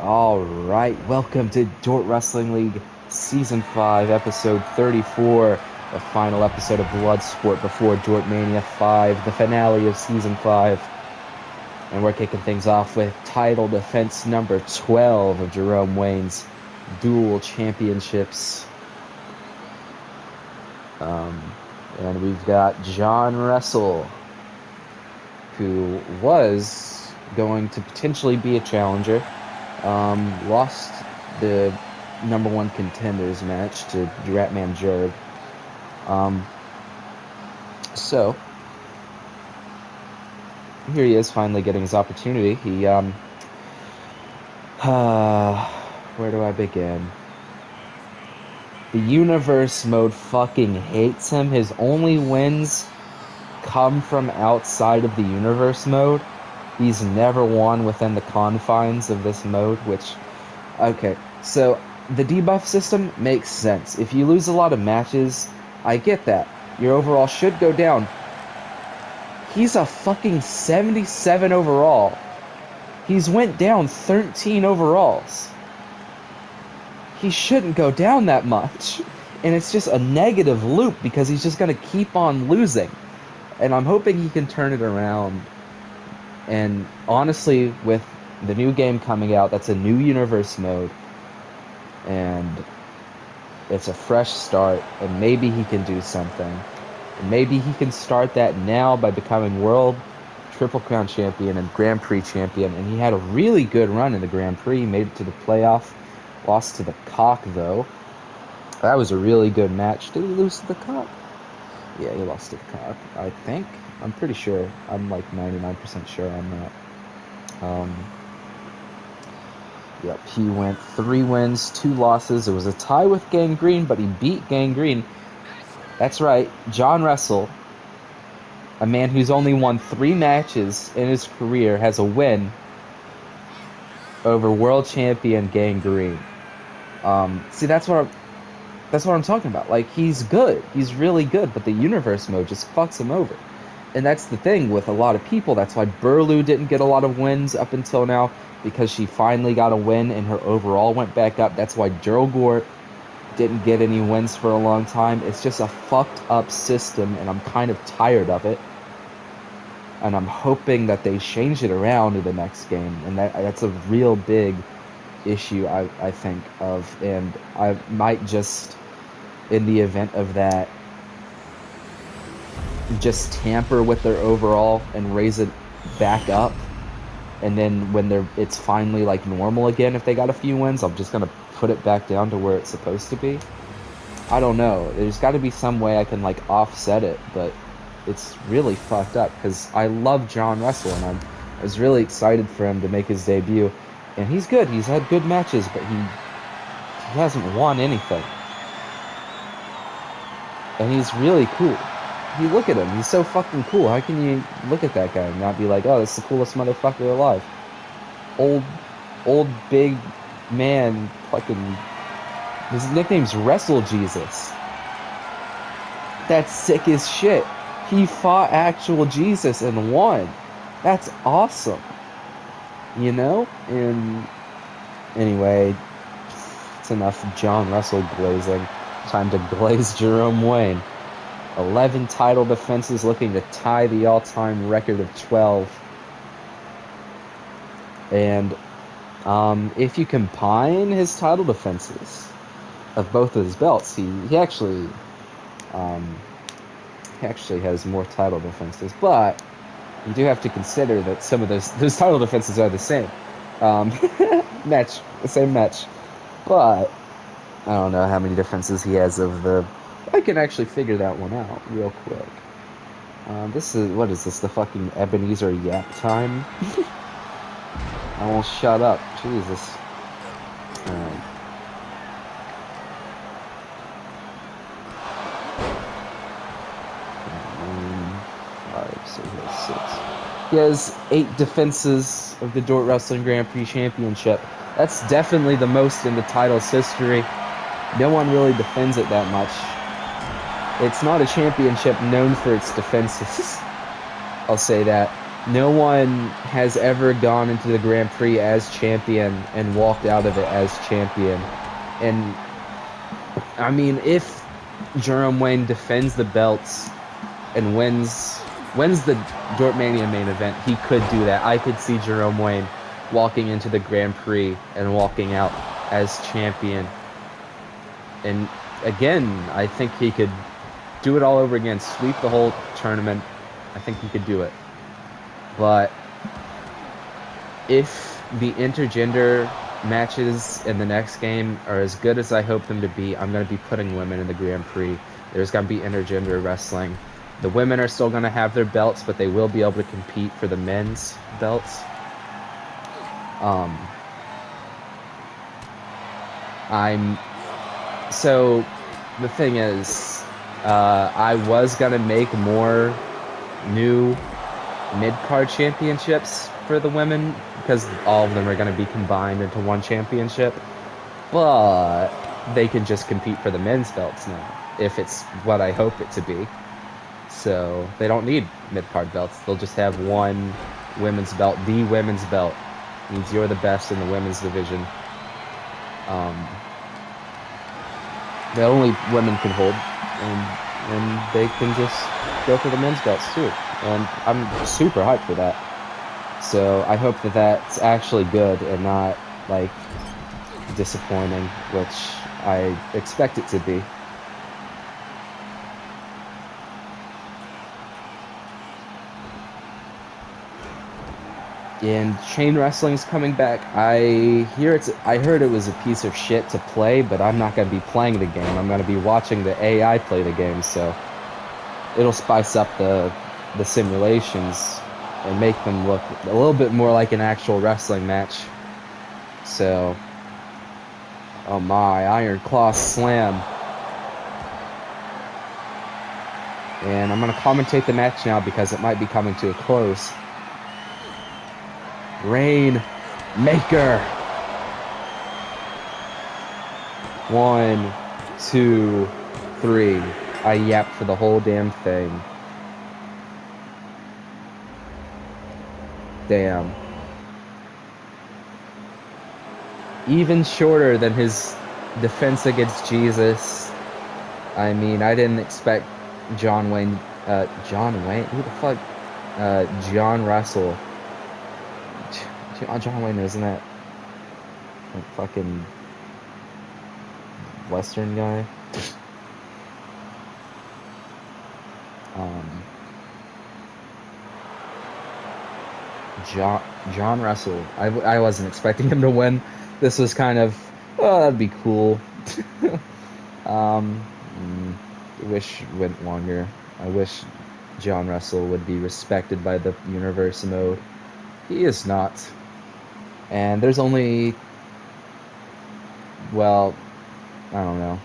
All right, welcome to Dort Wrestling League Season 5, Episode 34, the final episode of Bloodsport before Dort Mania 5, the finale of Season 5. And we're kicking things off with title defense number 12 of Jerome Wayne's Dual Championships. And we've got John Wrestle, who was going to potentially be a challenger. Lost the number one contenders match to Ratman Jerb. So here he is finally getting his opportunity. He where do I begin? The universe mode fucking hates him. His only wins come from outside of the universe mode. He's never won within the confines of this mode, which, okay, so the debuff system makes sense. If you lose a lot of matches, I get that. Your overall should go down. He's a fucking 77 overall. He's went down 13 overalls. He shouldn't go down that much. And it's just a negative loop because he's just going to keep on losing. And I'm hoping he can turn it around. And honestly, with the new game coming out, that's a new universe mode. And it's a fresh start. And maybe he can do something. And maybe he can start that now by becoming World Triple Crown Champion and Grand Prix Champion. And he had a really good run in the Grand Prix. He made it to the playoff. Lost to the Cock, though. That was a really good match. Did he lose to the Cock? Yeah, he lost to the Cock, I think. I'm pretty sure. I'm like 99% sure on that. Yep, he went 3 wins, 2 losses. It was a tie with Gangrene, but he beat Gangrene. That's right, John Wrestle, a man who's only won 3 matches in his career, has a win over world champion Gangrene. See, that's what I'm talking about. Like, he's good. He's really good, but the universe mode just fucks him over. And that's the thing with a lot of people. That's why Burlew didn't get a lot of wins up until now, because she finally got a win and her overall went back up. That's why Durlgort didn't get any wins for a long time. It's just a fucked up system, and I'm kind of tired of it. And I'm hoping that they change it around in the next game. And that's a real big issue, I think, of. And I might just, in the event of that, just tamper with their overall and raise it back up, and then when it's finally like normal again, if they got a few wins, I'm just gonna put it back down to where it's supposed to be. I don't know, there's got to be some way I can like offset it, but it's really fucked up because I love John Wrestle, and I was really excited for him to make his debut, and he's good. He's had good matches, but he hasn't won anything, and he's really cool. You look at him, he's so fucking cool. How can you look at that guy and not be like, oh, that's the coolest motherfucker alive? Old big man, fucking, his nickname's Wrestle Jesus. That's sick as shit. He fought actual Jesus and won. That's awesome. You know? And anyway, it's enough John Wrestle glazing. Time to glaze Jerome Wayne. 11 title defenses, looking to tie the all-time record of 12. And if you combine his title defenses of both of his belts, he actually has more title defenses. But you do have to consider that some of those title defenses are the same same match. But I don't know how many defenses he has of the. I can actually figure that one out real quick. What is this? The fucking Ebenezer Yap time? I won't shut up. Jesus. Alright. So he has 6. He has 8 defenses of the Dort Wrestling Grand Prix Championship. That's definitely the most in the title's history. No one really defends it that much. It's not a championship known for its defenses. I'll say that. No one has ever gone into the Grand Prix as champion and walked out of it as champion. And I mean, if Jerome Wayne defends the belts and wins the Dortmania main event, he could do that. I could see Jerome Wayne walking into the Grand Prix and walking out as champion. And again, I think he could do it all over again, sweep the whole tournament. I think he could do it. But if the intergender matches in the next game are as good as I hope them to be, I'm going to be putting women in the Grand Prix. There's going to be intergender wrestling. The women are still going to have their belts, but they will be able to compete for the men's belts. So the thing is, I was going to make more new mid-card championships for the women because all of them are going to be combined into one championship, but they can just compete for the men's belts now if it's what I hope it to be. So they don't need mid-card belts. They'll just have one women's belt. The women's belt means you're the best in the women's division. That only women can hold, and they can just go for the men's belts too. And I'm super hyped for that. So I hope that that's actually good and not like disappointing, which I expect it to be. And chain wrestling's coming back. I heard it was a piece of shit to play, but I'm not gonna be playing the game. I'm gonna be watching the AI play the game, so it'll spice up the simulations and make them look a little bit more like an actual wrestling match. So, oh my, Iron Claw Slam. And I'm gonna commentate the match now because it might be coming to a close. Rain Maker. 1, 2, 3. I yapped for the whole damn thing. Damn. Even shorter than his defense against Jesus. I mean, I didn't expect John Wayne. John Wayne? Who the fuck? John Russell. John Wayne, isn't that a fucking Western guy? John Russell. I wasn't expecting him to win. This was kind of, oh, that'd be cool. I wish it went longer. I wish John Russell would be respected by the universe mode. He is not. And there's only, well, I don't know.